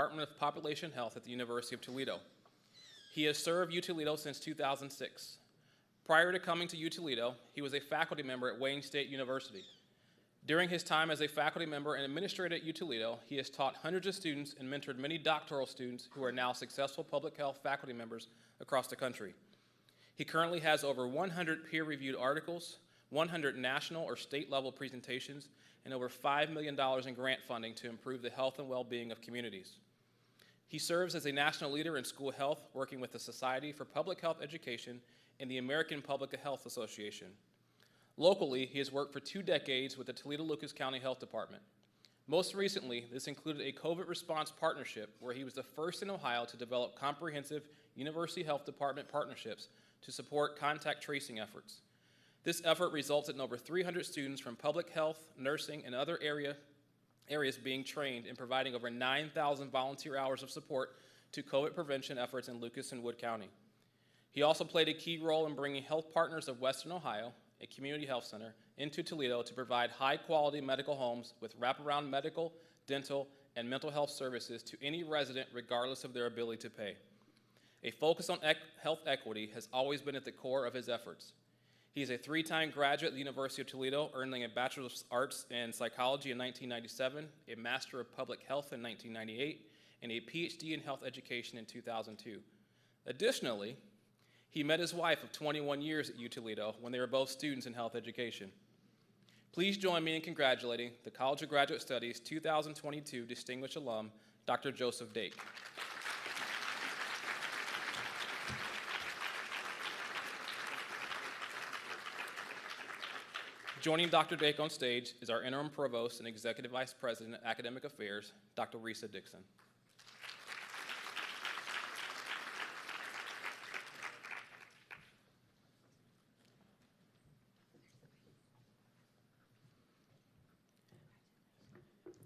Department of Population Health at the University of Toledo. He has served UToledo since 2006. Prior to coming to UToledo, he was a faculty member at Wayne State University. During his time as a faculty member and administrator at UToledo, he has taught hundreds of students and mentored many doctoral students who are now successful public health faculty members across the country. He currently has over 100 peer-reviewed articles, 100 national or state-level presentations, and over $5 million in grant funding to improve the health and well-being of communities. He serves as a national leader in school health, working with the Society for Public Health Education and the American Public Health Association. Locally, he has worked for 2 decades with the Toledo-Lucas County Health Department. Most recently, this included a COVID response partnership where he was the first in Ohio to develop comprehensive University Health Department partnerships to support contact tracing efforts. This effort resulted in over 300 students from public health, nursing, and other areas being trained in providing over 9,000 volunteer hours of support to COVID prevention efforts in Lucas and Wood County. He also played a key role in bringing Health Partners of Western Ohio, a community health center, into Toledo to provide high-quality medical homes with wraparound medical, dental, and mental health services to any resident regardless of their ability to pay. A focus on health equity has always been at the core of his efforts. He is a 3-time graduate of the University of Toledo, earning a Bachelor of Arts in Psychology in 1997, a Master of Public Health in 1998, and a PhD in Health Education in 2002. Additionally, he met his wife of 21 years at UToledo when they were both students in health education. Please join me in congratulating the College of Graduate Studies 2022 Distinguished Alum, Dr. Joseph Dake. Joining Dr. Dake on stage is our Interim Provost and Executive Vice President of Academic Affairs, Dr. Risa Dixon.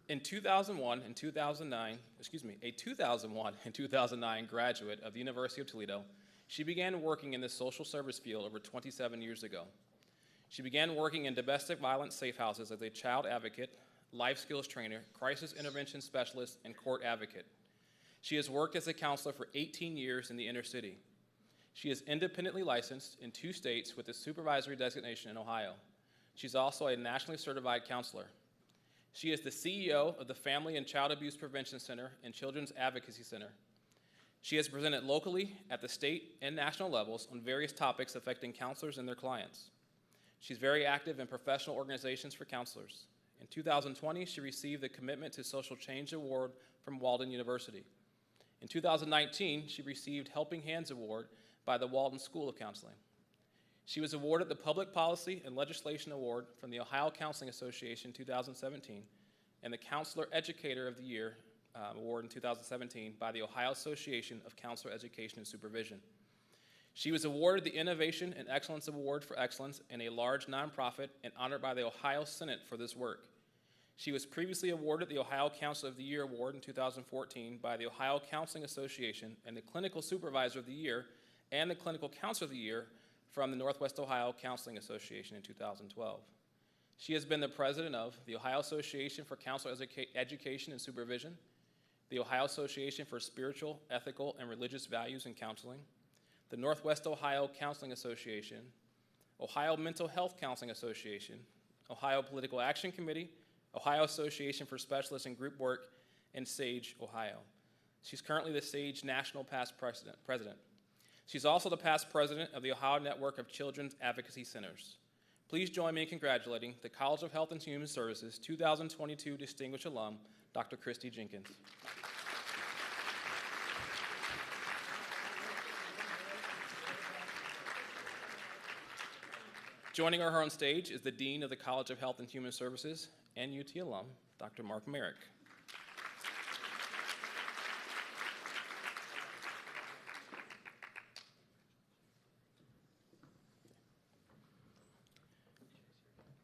A 2001 and 2009 graduate of the University of Toledo, she began working in the social service field over 27 years ago. She began working in domestic violence safe houses as a child advocate, life skills trainer, crisis intervention specialist, and court advocate. She has worked as a counselor for 18 years in the inner city. She is independently licensed in 2 states with a supervisory designation in Ohio. She's also a nationally certified counselor. She is the CEO of the Family and Child Abuse Prevention Center and Children's Advocacy Center. She has presented locally at the state and national levels on various topics affecting counselors and their clients. She's very active in professional organizations for counselors. In 2020, she received the Commitment to Social Change Award from Walden University. In 2019, she received Helping Hands Award by the Walden School of Counseling. She was awarded the Public Policy and Legislation Award from the Ohio Counseling Association in 2017 and the Counselor Educator of the Year Award in 2017 by the Ohio Association of Counselor Education and Supervision. She was awarded the Innovation and Excellence Award for Excellence in a large nonprofit and honored by the Ohio Senate for this work. She was previously awarded the Ohio Counselor of the Year Award in 2014 by the Ohio Counseling Association and the Clinical Supervisor of the Year and the Clinical Counselor of the Year from the Northwest Ohio Counseling Association in 2012. She has been the president of the Ohio Association for Counselor Education and Supervision, the Ohio Association for Spiritual, Ethical, and Religious Values in Counseling, the Northwest Ohio Counseling Association, Ohio Mental Health Counseling Association, Ohio Political Action Committee, Ohio Association for Specialists in Group Work, and SAGE, Ohio. She's currently the SAGE National Past President. She's also the past president of the Ohio Network of Children's Advocacy Centers. Please join me in congratulating the College of Health and Human Services 2022 Distinguished Alum, Dr. Christy Jenkins. Joining her on stage is the Dean of the College of Health and Human Services and UT alum, Dr. Mark Merrick.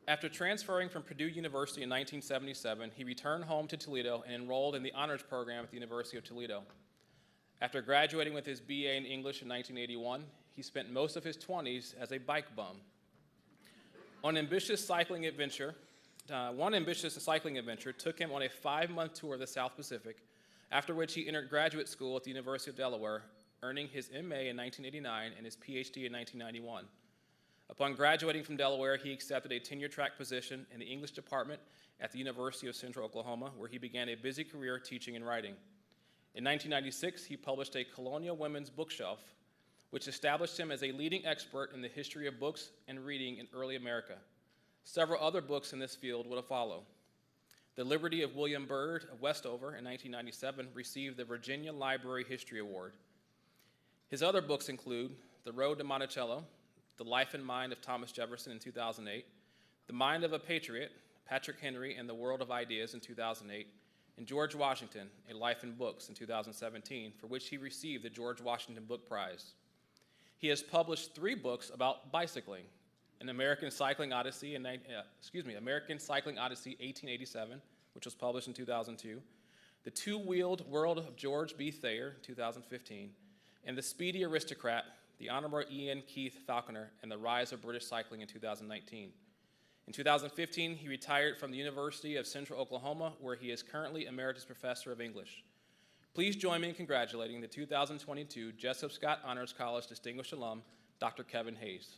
After transferring from Purdue University in 1977, he returned home to Toledo and enrolled in the honors program at the University of Toledo. After graduating with his BA in English in 1981, he spent most of his 20s as a bike bum. One ambitious cycling adventure took him on a 5-month tour of the South Pacific, after which he entered graduate school at the University of Delaware, earning his MA in 1989 and his PhD in 1991. Upon graduating from Delaware, he accepted a tenure-track position in the English department at the University of Central Oklahoma, where he began a busy career teaching and writing. In 1996, he published a Colonial Women's Bookshelf, which established him as a leading expert in the history of books and reading in early America. Several other books in this field would follow. The Liberty of William Byrd of Westover in 1997 received the Virginia Library History Award. His other books include The Road to Monticello, The Life and Mind of Thomas Jefferson in 2008, The Mind of a Patriot, Patrick Henry and the World of Ideas in 2008, and George Washington, A Life in Books in 2017, for which he received the George Washington Book Prize. He has published 3 books about bicycling, American Cycling Odyssey, American Cycling Odyssey 1887, which was published in 2002, The Two-Wheeled World of George B. Thayer, 2015, and The Speedy Aristocrat, The Honorable Ian Keith Falconer, and the Rise of British Cycling in 2019. In 2015, he retired from the University of Central Oklahoma, where he is currently Emeritus Professor of English. Please join me in congratulating the 2022 Jessup Scott Honors College Distinguished Alum, Dr. Kevin Hayes.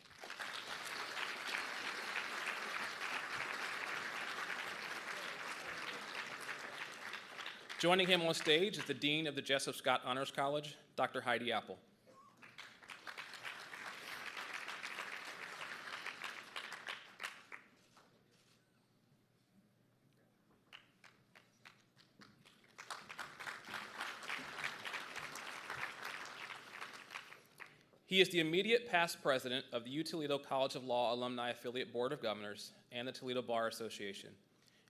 Joining him on stage is the Dean of the Jessup Scott Honors College, Dr. Heidi Apple. He is the immediate past president of the UToledo College of Law Alumni Affiliate Board of Governors and the Toledo Bar Association.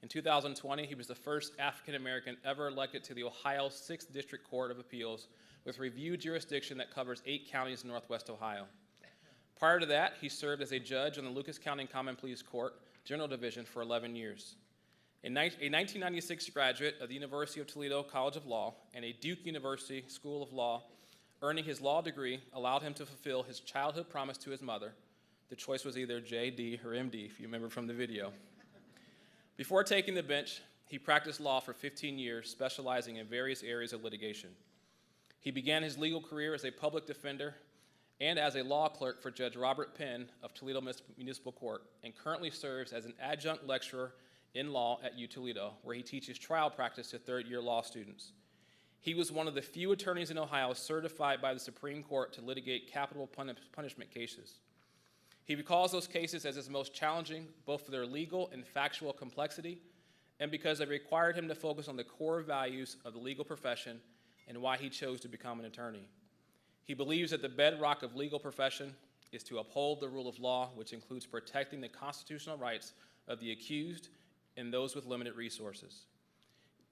In 2020, he was the first African American ever elected to the Ohio 6th District Court of Appeals with review jurisdiction that covers 8 counties in Northwest Ohio. Prior to that, he served as a judge on the Lucas County Common Pleas Court General Division for 11 years. A 1996 graduate of the University of Toledo College of Law and a Duke University School of Law, earning his law degree allowed him to fulfill his childhood promise to his mother. The choice was either JD or MD, if you remember from the video. Before taking the bench, he practiced law for 15 years, specializing in various areas of litigation. He began his legal career as a public defender and as a law clerk for Judge Robert Penn of Toledo Municipal Court, and currently serves as an adjunct lecturer in law at UToledo, where he teaches trial practice to third-year law students. He was one of the few attorneys in Ohio certified by the Supreme Court to litigate capital punishment cases. He recalls those cases as his most challenging, both for their legal and factual complexity, and because they required him to focus on the core values of the legal profession and why he chose to become an attorney. He believes that the bedrock of legal profession is to uphold the rule of law, which includes protecting the constitutional rights of the accused and those with limited resources.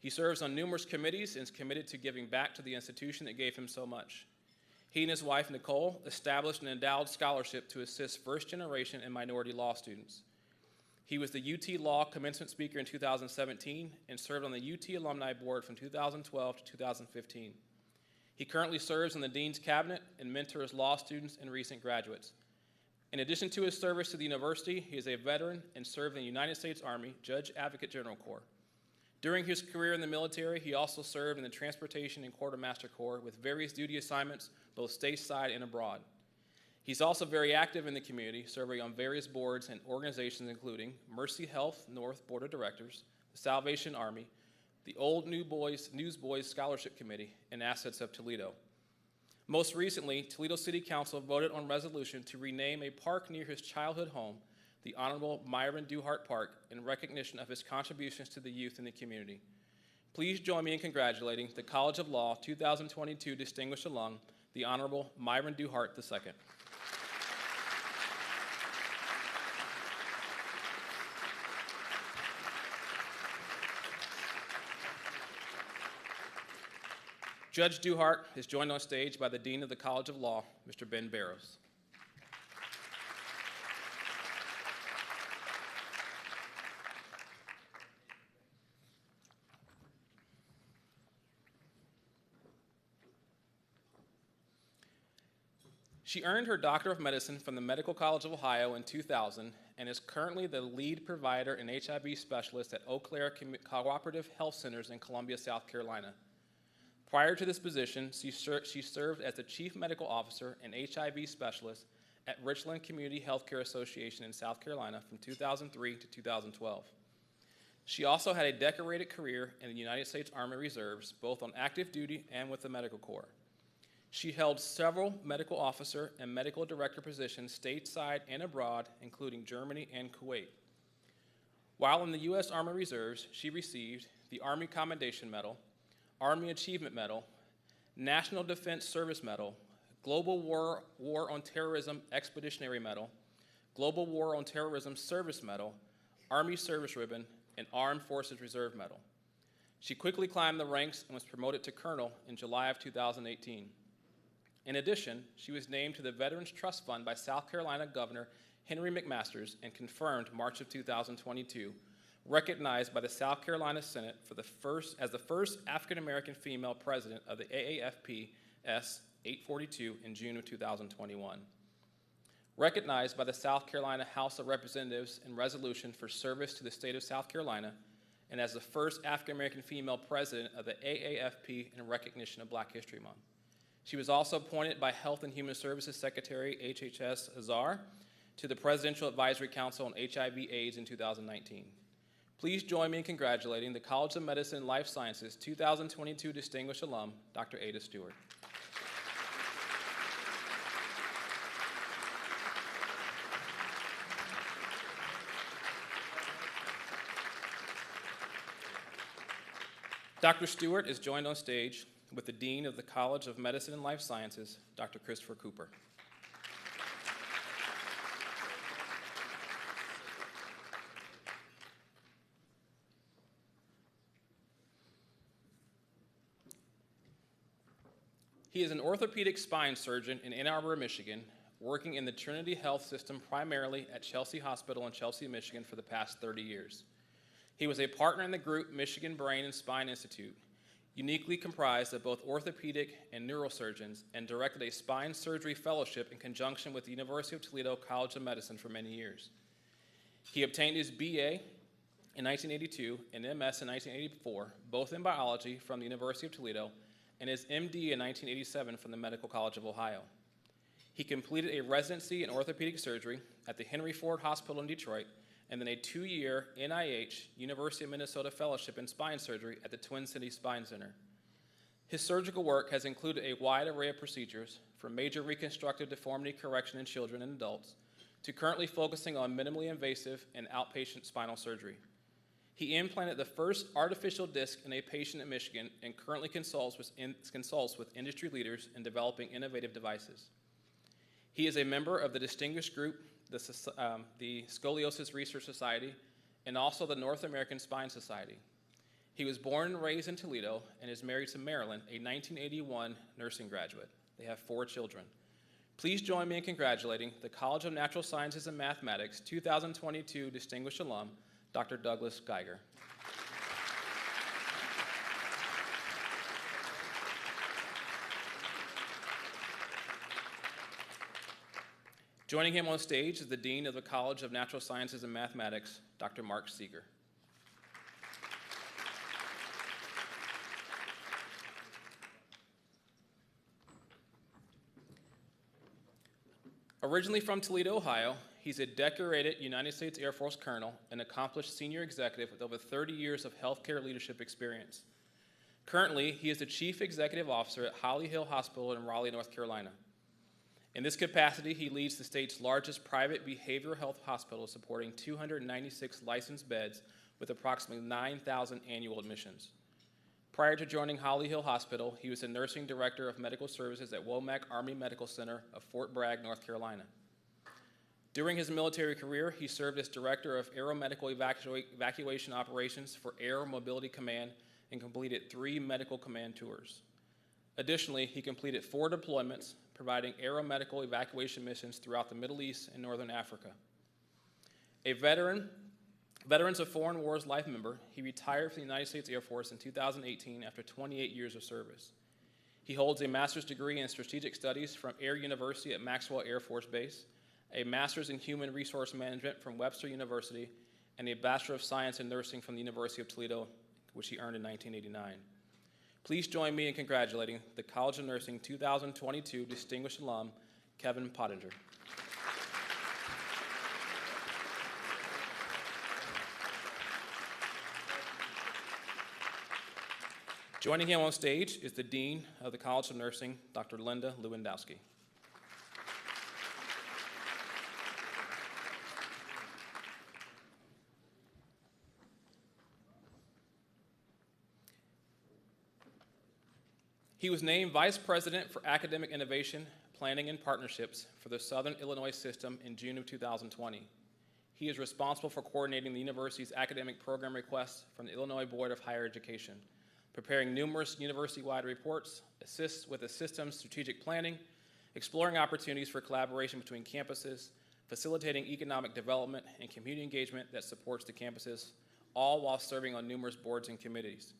He serves on numerous committees and is committed to giving back to the institution that gave him so much. He and his wife, Nicole, established an endowed scholarship to assist first-generation and minority law students. He was the UT Law Commencement Speaker in 2017 and served on the UT Alumni Board from 2012 to 2015. He currently serves in the Dean's Cabinet and mentors law students and recent graduates. In addition to his service to the university, he is a veteran and served in the United States Army Judge Advocate General Corps. During his career in the military, he also served in the Transportation and Quartermaster Corps with various duty assignments, both stateside and abroad. He's also very active in the community, serving on various boards and organizations including Mercy Health North Board of Directors, the Salvation Army, the Old Newsboys Scholarship Committee, and Assets of Toledo. Most recently, Toledo City Council voted on resolution to rename a park near his childhood home, the Honorable Myron Duhart Park, in recognition of his contributions to the youth in the community. Please join me in congratulating the College of Law 2022 Distinguished Alum, the Honorable Myron Duhart II. Judge Duhart is joined on stage by the Dean of the College of Law, Mr. Ben Barrows. She earned her Doctor of Medicine from the Medical College of Ohio in 2000 and is currently the lead provider and HIV specialist at Eau Claire Cooperative Health Centers in Columbia, South Carolina. Prior to this position, she served as the Chief Medical Officer and HIV Specialist at Richland Community Healthcare Association in South Carolina from 2003 to 2012. She also had a decorated career in the United States Army Reserves, both on active duty and with the Medical Corps. She held several medical officer and medical director positions stateside and abroad, including Germany and Kuwait. While in the U.S. Army Reserves, she received the Army Commendation Medal, Army Achievement Medal, National Defense Service Medal, Global War on Terrorism Expeditionary Medal, Global War on Terrorism Service Medal, Army Service Ribbon, and Armed Forces Reserve Medal. She quickly climbed the ranks and was promoted to colonel in July of 2018. In addition, she was named to the Veterans Trust Fund by South Carolina Governor Henry McMasters and confirmed March of 2022, recognized by the South Carolina Senate as the first African-American female president of the AAFP-S 842 in June of 2021. Recognized by the South Carolina House of Representatives in resolution for service to the state of South Carolina, and as the first African-American female president of the AAFP in recognition of Black History Month. She was also appointed by Health and Human Services Secretary HHS Azar to the Presidential Advisory Council on HIV/AIDS in 2019. Please join me in congratulating the College of Medicine and Life Sciences 2022 Distinguished Alum, Dr. Ada Stewart. Dr. Stewart is joined on stage with the Dean of the College of Medicine and Life Sciences, Dr. Christopher Cooper. He is an orthopedic spine surgeon in Ann Arbor, Michigan, working in the Trinity Health System primarily at Chelsea Hospital in Chelsea, Michigan for the past 30 years. He was a partner in the group Michigan Brain and Spine Institute, uniquely comprised of both orthopedic and neurosurgeons, and directed a spine surgery fellowship in conjunction with the University of Toledo College of Medicine for many years. He obtained his BA in 1982 and MS in 1984, both in biology from the University of Toledo, and his MD in 1987 from the Medical College of Ohio. He completed a residency in orthopedic surgery at the Henry Ford Hospital in Detroit, and then a 2-year NIH University of Minnesota fellowship in spine surgery at the Twin Cities Spine Center. His surgical work has included a wide array of procedures, from major reconstructive deformity correction in children and adults, to currently focusing on minimally invasive and outpatient spinal surgery. He implanted the first artificial disc in a patient in Michigan and currently consults with industry leaders in developing innovative devices. He is a member of the distinguished group, the Scoliosis Research Society, and also the North American Spine Society. He was born and raised in Toledo and is married to Marilyn, a 1981 nursing graduate. They have 4 children. Please join me in congratulating the College of Natural Sciences and Mathematics 2022 Distinguished Alum, Dr. Douglas Geiger. Joining him on stage is the Dean of the College of Natural Sciences and Mathematics, Dr. Mark Seeger. Originally from Toledo, Ohio, he's a decorated United States Air Force colonel and accomplished senior executive with over 30 years of healthcare leadership experience. Currently, he is the Chief Executive Officer at Holly Hill Hospital in Raleigh, North Carolina. In this capacity, he leads the state's largest private behavioral health hospital, supporting 296 licensed beds with approximately 9,000 annual admissions. Prior to joining Holly Hill Hospital, he was the nursing director of medical services at Womack Army Medical Center of Fort Bragg, North Carolina. During his military career, he served as director of aeromedical evacuation operations for Air Mobility Command and completed 3 medical command tours. Additionally, he completed 4 deployments, providing aeromedical evacuation missions throughout the Middle East and Northern Africa. A Veterans of Foreign Wars Life member, he retired from the United States Air Force in 2018 after 28 years of service. He holds a master's degree in strategic studies from Air University at Maxwell Air Force Base, a master's in human resource management from Webster University, and a Bachelor of Science in Nursing from the University of Toledo, which he earned in 1989. Please join me in congratulating the College of Nursing 2022 Distinguished Alum, Kevin Pottinger. Joining him on stage is the Dean of the College of Nursing, Dr. Linda Lewandowski. He was named Vice President for Academic Innovation, Planning, and Partnerships for the Southern Illinois System in June of 2020. He is responsible for coordinating the university's academic program requests from the Illinois Board of Higher Education, preparing numerous university-wide reports, assists with the system's strategic planning, exploring opportunities for collaboration between campuses, facilitating economic development and community engagement that supports the campuses, all while serving on numerous boards and committees.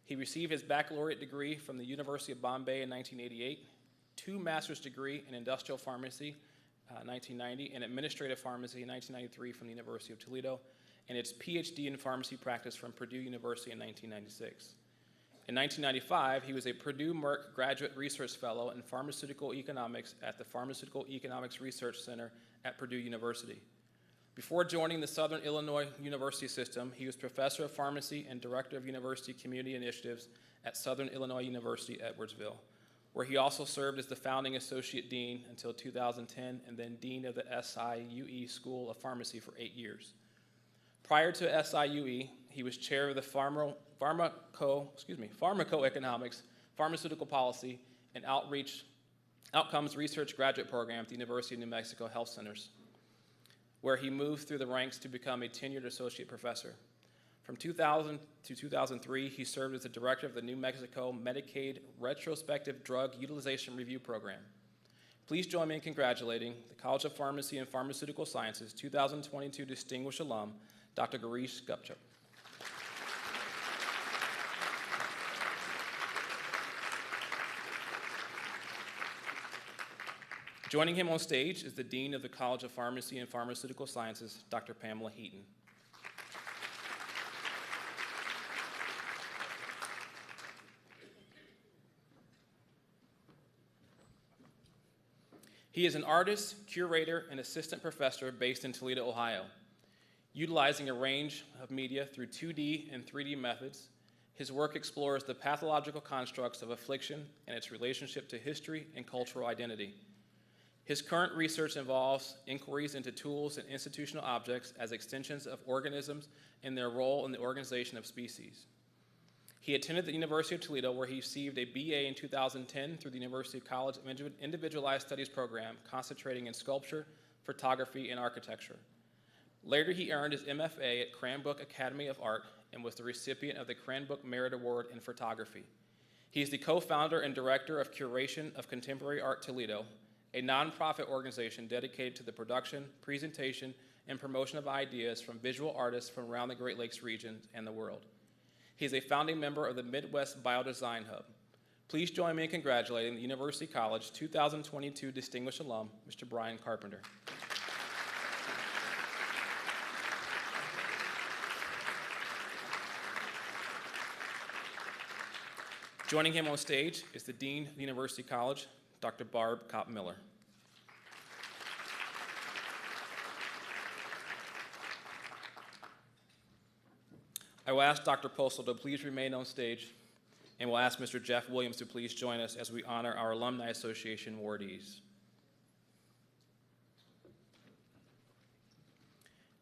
He received his baccalaureate degree from the University of Bombay in 1988, 2 master's degree in industrial pharmacy, 1990, and administrative pharmacy in 1993 from the University of Toledo, and its PhD in pharmacy practice from Purdue University in 1996. In 1995, he was a Purdue Merck Graduate Research Fellow in Pharmaceutical Economics at the Pharmaceutical Economics Research Center at Purdue University. Before joining the Southern Illinois University System, he was Professor of Pharmacy and Director of University Community Initiatives at Southern Illinois University, Edwardsville, where he also served as the founding Associate Dean until 2010 and then Dean of the SIUE School of Pharmacy for 8 years. Prior to SIUE, he was chair of the Pharmacoeconomics, Pharmaceutical Policy, and Outcomes Research Graduate Program at the University of New Mexico Health Centers, where he moved through the ranks to become a tenured associate professor. From 2000 to 2003, he served as the director of the New Mexico Medicaid Retrospective Drug Utilization Review Program. Please join me in congratulating the College of Pharmacy and Pharmaceutical Sciences 2022 Distinguished Alum, Dr. Girish Gupchuk. Joining him on stage is the Dean of the College of Pharmacy and Pharmaceutical Sciences, Dr. Pamela Heaton. He is an artist, curator, and assistant professor based in Toledo, Ohio. Utilizing a range of media through 2D and 3D methods, his work explores the pathological constructs of affliction and its relationship to history and cultural identity. His current research involves inquiries into tools and institutional objects as extensions of organisms and their role in the organization of species. He attended the University of Toledo, where he received a BA in 2010 through the University College Individualized Studies program, concentrating in sculpture, photography, and architecture. Later, he earned his MFA at Cranbrook Academy of Art and was the recipient of the Cranbrook Merit Award in Photography. He is the co-founder and director of Curation of Contemporary Art Toledo, a nonprofit organization dedicated to the production, presentation, and promotion of ideas from visual artists from around the Great Lakes region and the world. He is a founding member of the Midwest Biodesign Hub. Please join me in congratulating the University College 2022 Distinguished Alum, Mr. Brian Carpenter. Joining him on stage is the Dean of the University College, Dr. Barb Kopp-Miller. I will ask Dr. Postal to please remain on stage, and we'll ask Mr. Jeff Williams to please join us as we honor our Alumni Association awardees.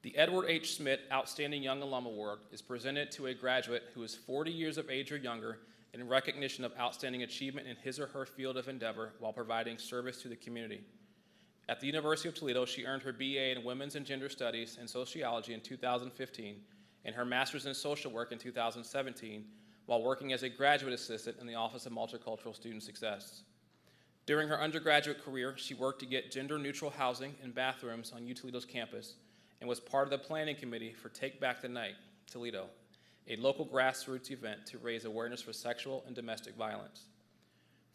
The Edward H. Schmidt Outstanding Young Alum Award is presented to a graduate who is 40 years of age or younger in recognition of outstanding achievement in his or her field of endeavor while providing service to the community. At the University of Toledo, she earned her BA in Women's and Gender Studies and Sociology in 2015 and her Master's in Social Work in 2017 while working as a graduate assistant in the Office of Multicultural Student Success. During her undergraduate career, she worked to get gender-neutral housing and bathrooms on UToledo's campus and was part of the planning committee for Take Back the Night, Toledo, a local grassroots event to raise awareness for sexual and domestic violence.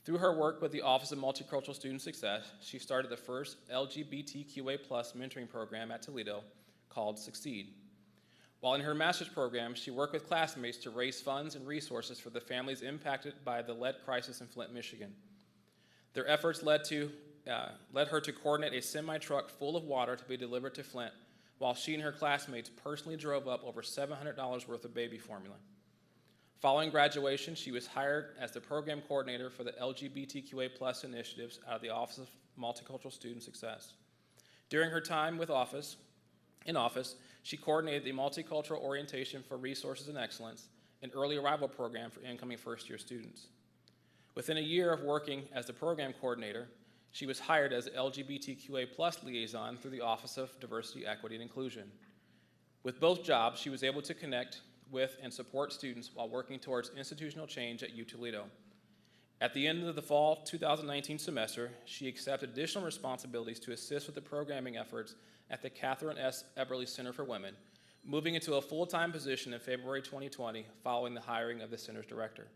Through her work with the Office of Multicultural Student Success, she started the first LGBTQA+ mentoring program at Toledo called Succeed. While in her master's program, she worked with classmates to raise funds and resources for the families impacted by the lead crisis in Flint, Michigan. Their efforts led her to coordinate a semi-truck full of water to be delivered to Flint, while she and her classmates personally drove up over $700 worth of baby formula. Following graduation, she was hired as the program coordinator for the LGBTQA+ initiatives out of the Office of Multicultural Student Success. During her time in office, she coordinated the Multicultural Orientation for Resources and Excellence, an early arrival program for incoming first-year students. Within a year of working as the program coordinator, she was hired as the LGBTQA+ liaison through the Office of Diversity, Equity, and Inclusion. With both jobs, she was able to connect with and support students while working towards institutional change at UToledo. At the end of the fall 2019 semester, she accepted additional responsibilities to assist with the programming efforts at the Catherine S. Eberly Center for Women, moving into a full-time position in February 2020 following the hiring of the center's director.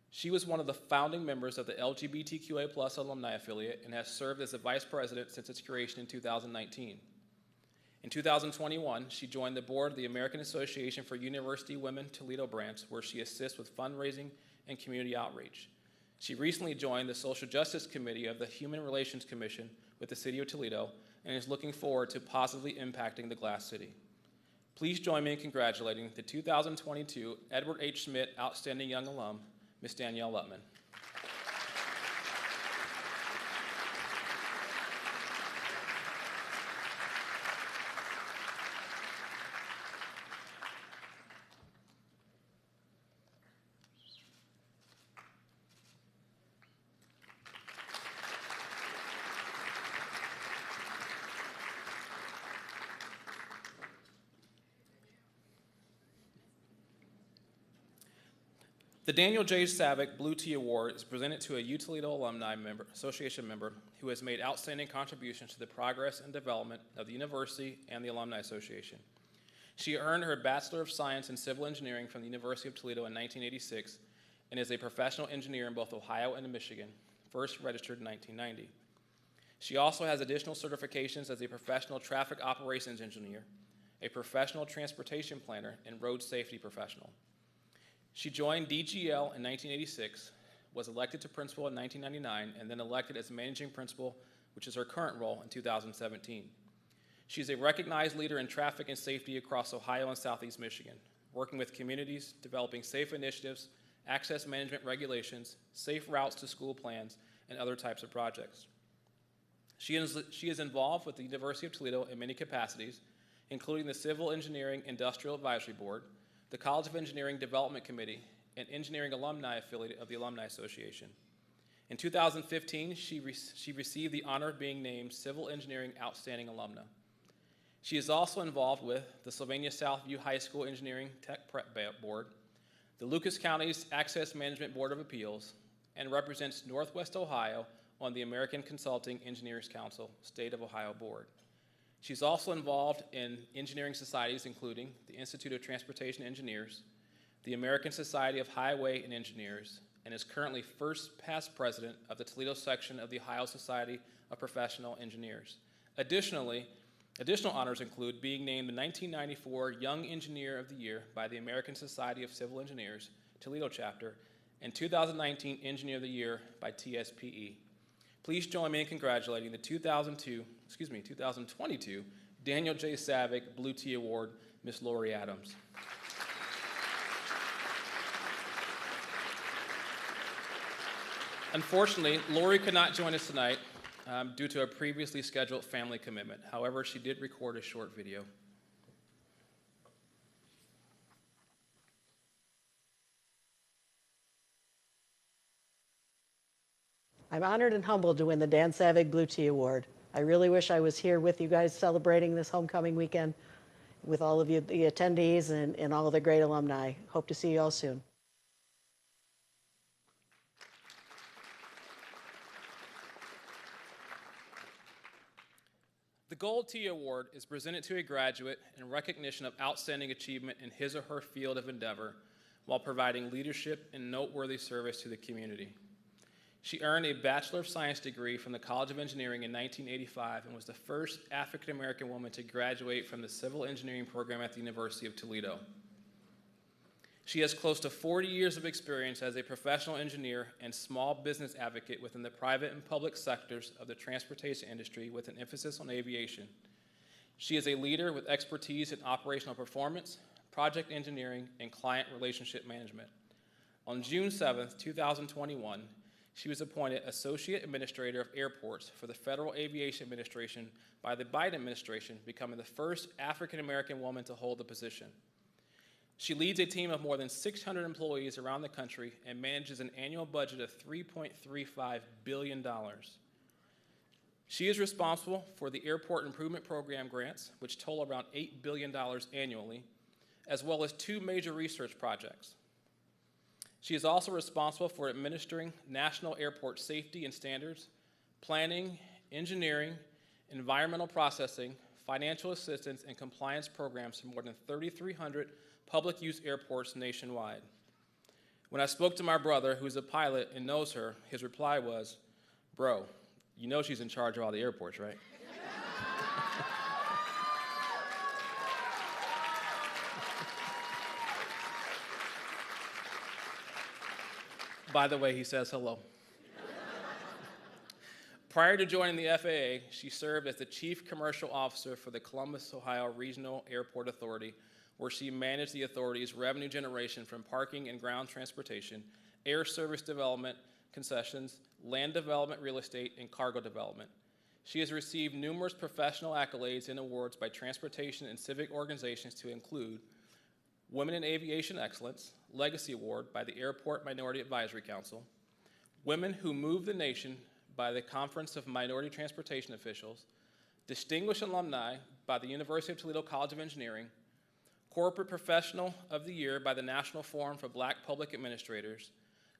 She was one of the founding members of the LGBTQA+ alumni affiliate and has served as the vice president since its creation in 2019. In 2021, she joined the board of the American Association for University Women Toledo branch, where she assists with fundraising and community outreach. She recently joined the Social Justice Committee of the Human Relations Commission with the City of Toledo and is looking forward to positively impacting the Glass City. Please join me in congratulating the 2022 Edward H. Schmidt Outstanding Young Alum, Ms. Danielle Lutman. The Daniel J. Savic Blue Tea Award is presented to a UToledo Alumni Association member who has made outstanding contributions to the progress and development of the university and the Alumni Association. She earned her Bachelor of Science in Civil Engineering from the University of Toledo in 1986 and is a professional engineer in both Ohio and Michigan, first registered in 1990. She also has additional certifications as a professional traffic operations engineer, a professional transportation planner, and road safety professional. She joined DGL in 1986, was elected to principal in 1999, and then elected as managing principal, which is her current role, in 2017. She's a recognized leader in traffic and safety across Ohio and Southeast Michigan, working with communities, developing safe initiatives, access management regulations, safe routes to school plans, and other types of projects. She is involved with the University of Toledo in many capacities, including the Civil Engineering Industrial Advisory Board, the College of Engineering Development Committee, and Engineering Alumni Affiliate of the Alumni Association. In 2015, she received the honor of being named Civil Engineering Outstanding Alumna. She is also involved with the Sylvania Southview High School Engineering Tech Prep Board, the Lucas County's Access Management Board of Appeals, and represents Northwest Ohio on the American Consulting Engineers Council State of Ohio Board. She's also involved in engineering societies including the Institute of Transportation Engineers, the American Society of Highway and Engineers, and is currently first past president of the Toledo section of the Ohio Society of Professional Engineers. Additional honors include being named the 1994 Young Engineer of the Year by the American Society of Civil Engineers, Toledo chapter, and 2019 Engineer of the Year by TSPE. Please join me in congratulating the 2022 Daniel J. Savic Blue Tea Award, Ms. Lori Adams. Unfortunately, Lori could not join us tonight due to a previously scheduled family commitment. However, she did record a short video. I'm honored and humbled to win the Dan Saevig Blue Tea Award. I really wish I was here with you guys celebrating this homecoming weekend with all of you, the attendees, and all of the great alumni. Hope to see you all soon. The Gold Tea Award is presented to a graduate in recognition of outstanding achievement in his or her field of endeavor while providing leadership and noteworthy service to the community. She earned a Bachelor of Science degree from the College of Engineering in 1985 and was the first African-American woman to graduate from the Civil Engineering program at the University of Toledo. She has close to 40 years of experience as a professional engineer and small business advocate within the private and public sectors of the transportation industry with an emphasis on aviation. She is a leader with expertise in operational performance, project engineering, and client relationship management. On June 7th, 2021, she was appointed Associate Administrator of Airports for the Federal Aviation Administration by the Biden administration, becoming the first African-American woman to hold the position. She leads a team of more than 600 employees around the country and manages an annual budget of $3.35 billion. She is responsible for the Airport Improvement Program grants, which total around $8 billion annually, as well as 2 major research projects. She is also responsible for administering national airport safety and standards, planning, engineering, environmental processing, financial assistance, and compliance programs for more than 3,300 public use airports nationwide. When I spoke to my brother, who's a pilot and knows her, his reply was, "Bro, you know she's in charge of all the airports, right?" By the way, he says hello. Prior to joining the FAA, she served as the Chief Commercial Officer for the Columbus, Ohio Regional Airport Authority, where she managed the authority's revenue generation from parking and ground transportation, air service development, concessions, land development, real estate, and cargo development. She has received numerous professional accolades and awards by transportation and civic organizations to include Women in Aviation Excellence, Legacy Award by the Airport Minority Advisory Council, Women Who Move the Nation by the Conference of Minority Transportation Officials, Distinguished Alumni by the University of Toledo College of Engineering, Corporate Professional of the Year by the National Forum for Black Public Administrators,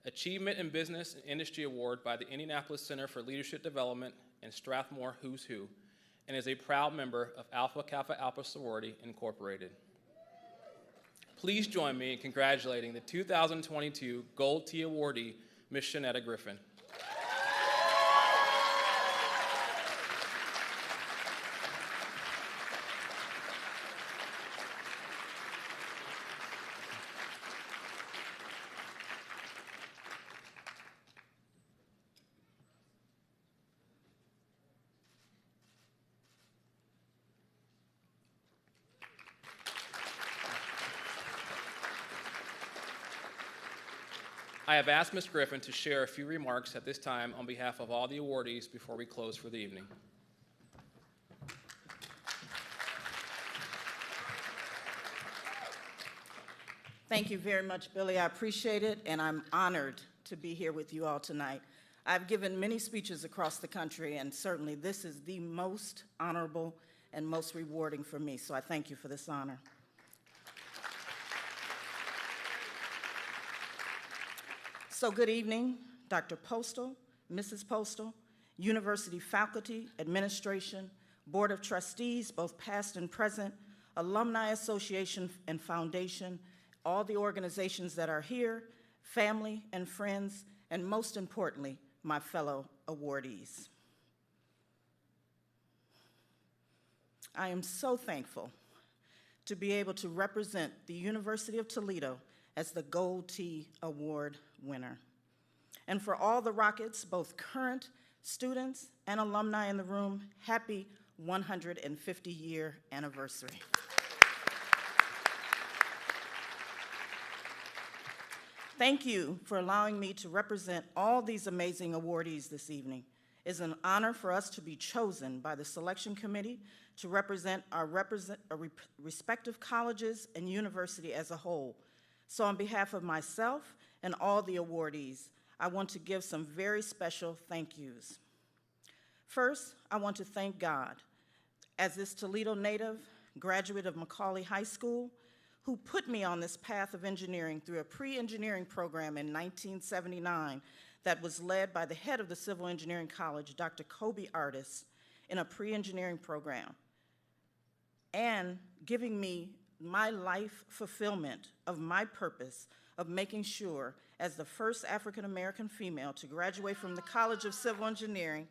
Achievement in Business and Industry Award by the Indianapolis Center for Leadership Development and Strathmore Who's Who, and is a proud member of Alpha Kappa Alpha Sorority Incorporated. Please join me in congratulating the 2022 Gold Tea awardee, Ms. Shanetta Griffin. I have asked Ms. Griffin to share a few remarks at this time on behalf of all the awardees before we close for the evening. Thank you very much, Billy. I appreciate it, and I'm honored to be here with you all tonight. I've given many speeches across the country, and certainly this is the most honorable and most rewarding for me, so I thank you for this honor. So good evening, Dr. Postal, Mrs. Postal, university faculty, administration, Board of Trustees, both past and present, Alumni Association and Foundation, all the organizations that are here, family and friends, and most importantly, my fellow awardees. I am so thankful to be able to represent the University of Toledo as the Gold Tea Award winner. And for all the Rockets, both current students and alumni in the room, happy 150-year anniversary. Thank you for allowing me to represent all these amazing awardees this evening. It's an honor for us to be chosen by the selection committee to represent our respective colleges and university as a whole. So on behalf of myself and all the awardees, I want to give some very special thank yous. First, I want to thank God, as this Toledo native, graduate of Macaulay High School, who put me on this path of engineering through a pre-engineering program in 1979 that was led by the head of the Civil Engineering College, Dr. Kobe Artis, in a pre-engineering program, and giving me my life fulfillment of my purpose of making sure as the first African-American female to graduate from the College of Civil Engineering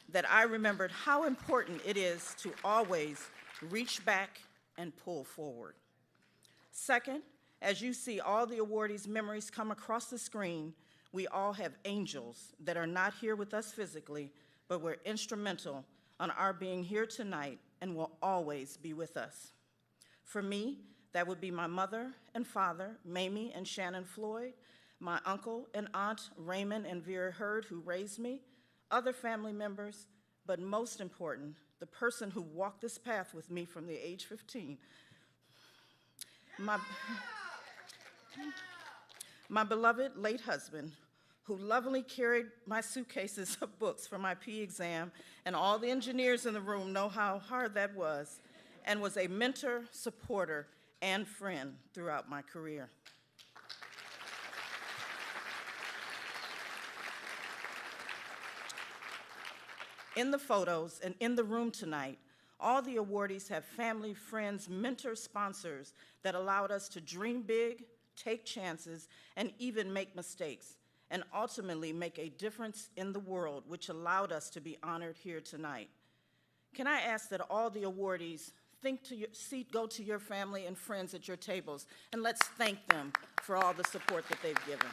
that I remembered how important it is to always reach back and pull forward. Second, as you see all the awardees' memories come across the screen, we all have angels that are not here with us physically, but were instrumental on our being here tonight and will always be with us. For me, that would be my mother and father, Mamie and Shannon Floyd, my uncle and aunt, Raymond and Vera Hurd, who raised me, other family members, but most important, the person who walked this path with me from the age 15. My beloved late husband, who lovingly carried my suitcases of books for my P exam, and all the engineers in the room know how hard that was, and was a mentor, supporter, and friend throughout my career. In the photos and in the room tonight, all the awardees have family, friends, mentors, sponsors that allowed us to dream big, take chances, and even make mistakes, and ultimately make a difference in the world, which allowed us to be honored here tonight. Can I ask that all the awardees go to your family and friends at your tables, and let's thank them for all the support that they've given.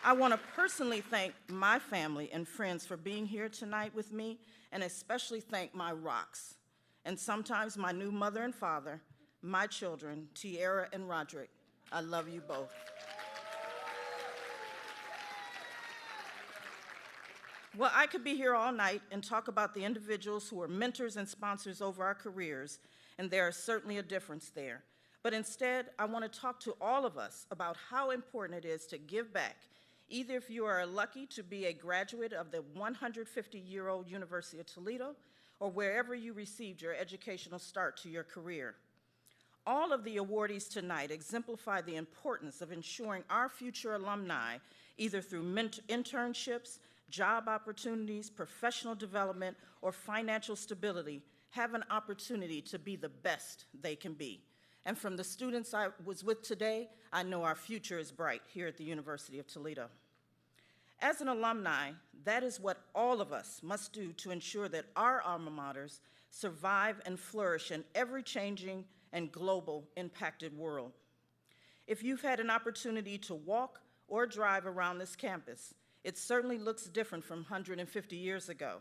I want to personally thank my family and friends for being here tonight with me, and especially thank my rocks, and sometimes my new mother and father, my children, Tiara and Roderick. I love you both. Well, I could be here all night and talk about the individuals who are mentors and sponsors over our careers, and there is certainly a difference there. But instead, I want to talk to all of us about how important it is to give back, either if you are lucky to be a graduate of the 150-year-old University of Toledo, or wherever you received your educational start to your career. All of the awardees tonight exemplify the importance of ensuring our future alumni, either through internships, job opportunities, professional development, or financial stability, have an opportunity to be the best they can be. And from the students I was with today, I know our future is bright here at the University of Toledo. As an alumni, that is what all of us must do to ensure that our alma maters survive and flourish in every changing and global impacted world. If you've had an opportunity to walk or drive around this campus, it certainly looks different from 150 years ago.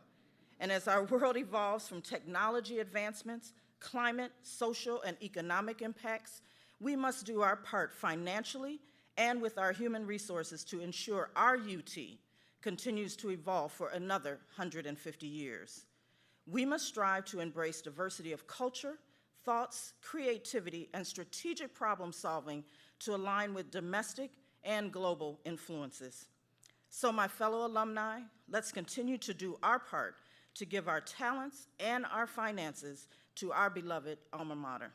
And as our world evolves from technology advancements, climate, social, and economic impacts, we must do our part financially and with our human resources to ensure our UT continues to evolve for another 150 years. We must strive to embrace diversity of culture, thoughts, creativity, and strategic problem solving to align with domestic and global influences. So my fellow alumni, let's continue to do our part to give our talents and our finances to our beloved alma mater.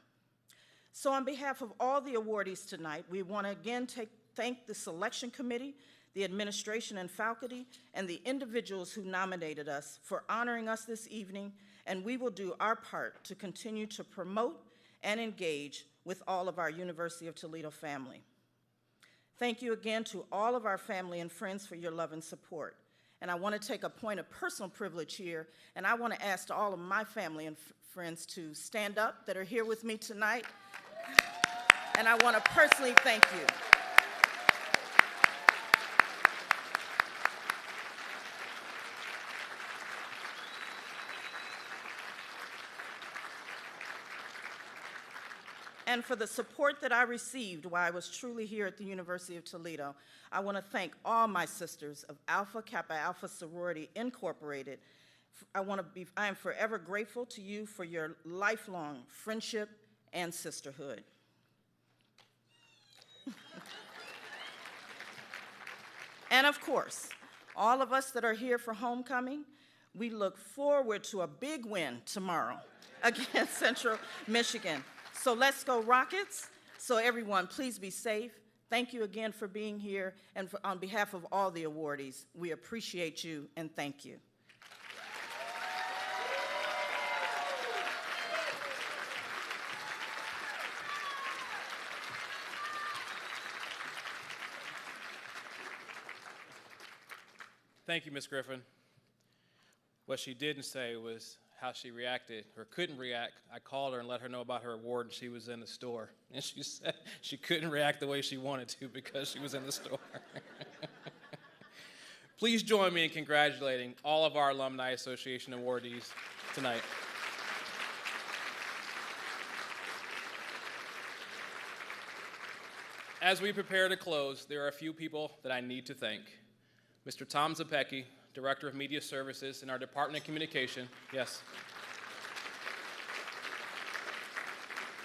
So on behalf of all the awardees tonight, we want to again thank the selection committee, the administration and faculty, and the individuals who nominated us for honoring us this evening, and we will do our part to continue to promote and engage with all of our University of Toledo family. Thank you again to all of our family and friends for your love and support. And I want to take a point of personal privilege here, and I want to ask all of my family and friends to stand up that are here with me tonight. And I want to personally thank you. And for the support that I received while I was truly here at the University of Toledo, I want to thank all my sisters of Alpha Kappa Alpha Sorority Incorporated. I am forever grateful to you for your lifelong friendship and sisterhood. And of course, all of us that are here for homecoming, we look forward to a big win tomorrow against Central Michigan. So let's go Rockets. So everyone, please be safe. Thank you again for being here. And on behalf of all the awardees, we appreciate you and thank you. Thank you, Ms. Griffin. What she didn't say was how she reacted or couldn't react. I called her and let her know about her award, and she was in the store. And she said she couldn't react the way she wanted to because she was in the store. Please join me in congratulating all of our Alumni Association awardees tonight. As we prepare to close, there are a few people that I need to thank. Mr. Tom Zapecki, Director of Media Services in our Department of Communication. Yes.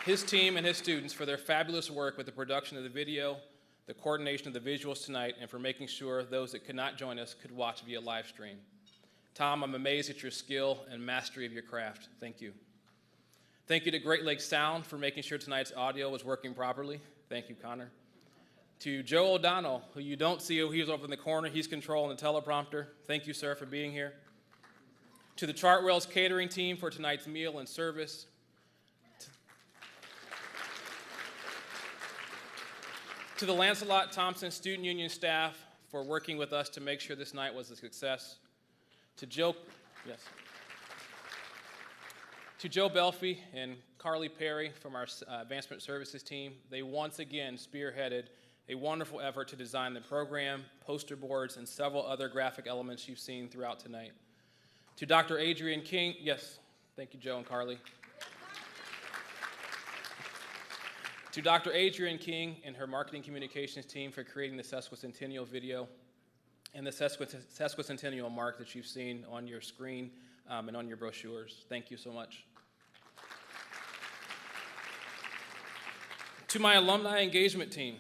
His team and his students for their fabulous work with the production of the video, the coordination of the visuals tonight, and for making sure those that could not join us could watch via live stream. Tom, I'm amazed at your skill and mastery of your craft. Thank you. Thank you to Great Lakes Sound for making sure tonight's audio was working properly. Thank you, Connor. To Joe O'Donnell, who you don't see, he's over in the corner. He's controlling the teleprompter. Thank you, sir, for being here. To the Chartwell's catering team for tonight's meal and service. To the Lancelot Thompson Student Union staff for working with us to make sure this night was a success. To Joe Belfie and Carly Perry from our Advancement Services team. They once again spearheaded a wonderful effort to design the program, poster boards, and several other graphic elements you've seen throughout tonight. To Dr. Adrian King, yes, thank you, Joe and Carly. To Dr. Adrian King and her marketing communications team for creating the sesquicentennial video and the sesquicentennial mark that you've seen on your screen and on your brochures. Thank you so much. To my alumni engagement team,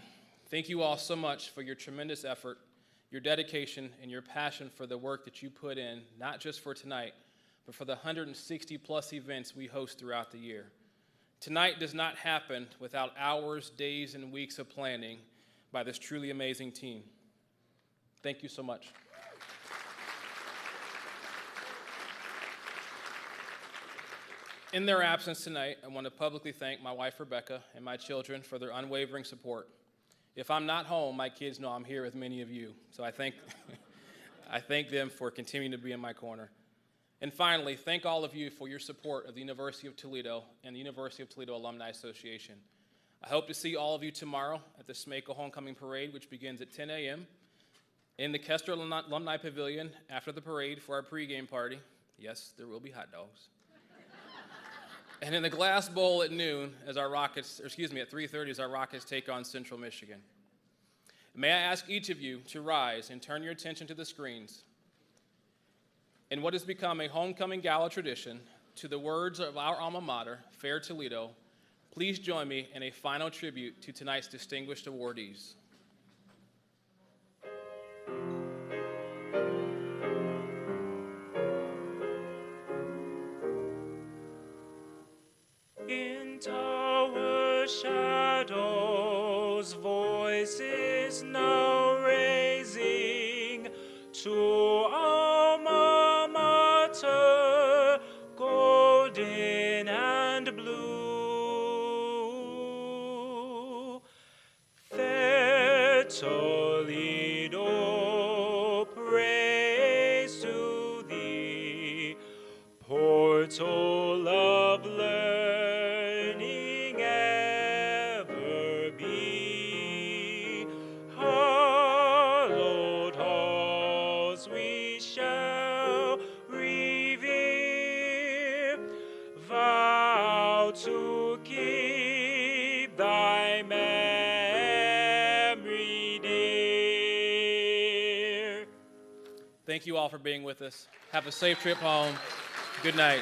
thank you all so much for your tremendous effort, your dedication, and your passion for the work that you put in, not just for tonight, but for the 160-plus events we host throughout the year. Tonight does not happen without hours, days, and weeks of planning by this truly amazing team. Thank you so much. In their absence tonight, I want to publicly thank my wife, Rebecca, and my children for their unwavering support. If I'm not home, my kids know I'm here with many of you, so I thank them for continuing to be in my corner. And finally, thank all of you for your support of the University of Toledo and the University of Toledo Alumni Association. I hope to see all of you tomorrow at the SMACO Homecoming Parade, which begins at 10 a.m., in the Kester Alumni Pavilion after the parade for our pregame party. Yes, there will be hot dogs. And in the Glass Bowl at noon as our Rockets, at 3:30 as our Rockets take on Central Michigan. May I ask each of you to rise and turn your attention to the screens. In what has become a Homecoming Gala tradition, to the words of our alma mater, Fair Toledo, please join me in a final tribute to tonight's distinguished awardees. In tower shadows, voices now raising to alma mater, golden and blue. Fair Toledo, praise to thee, portal of learning ever be. Hallowed halls we shall revere, vow to keep thy memory dear. Thank you all for being with us. Have a safe trip home. Good night.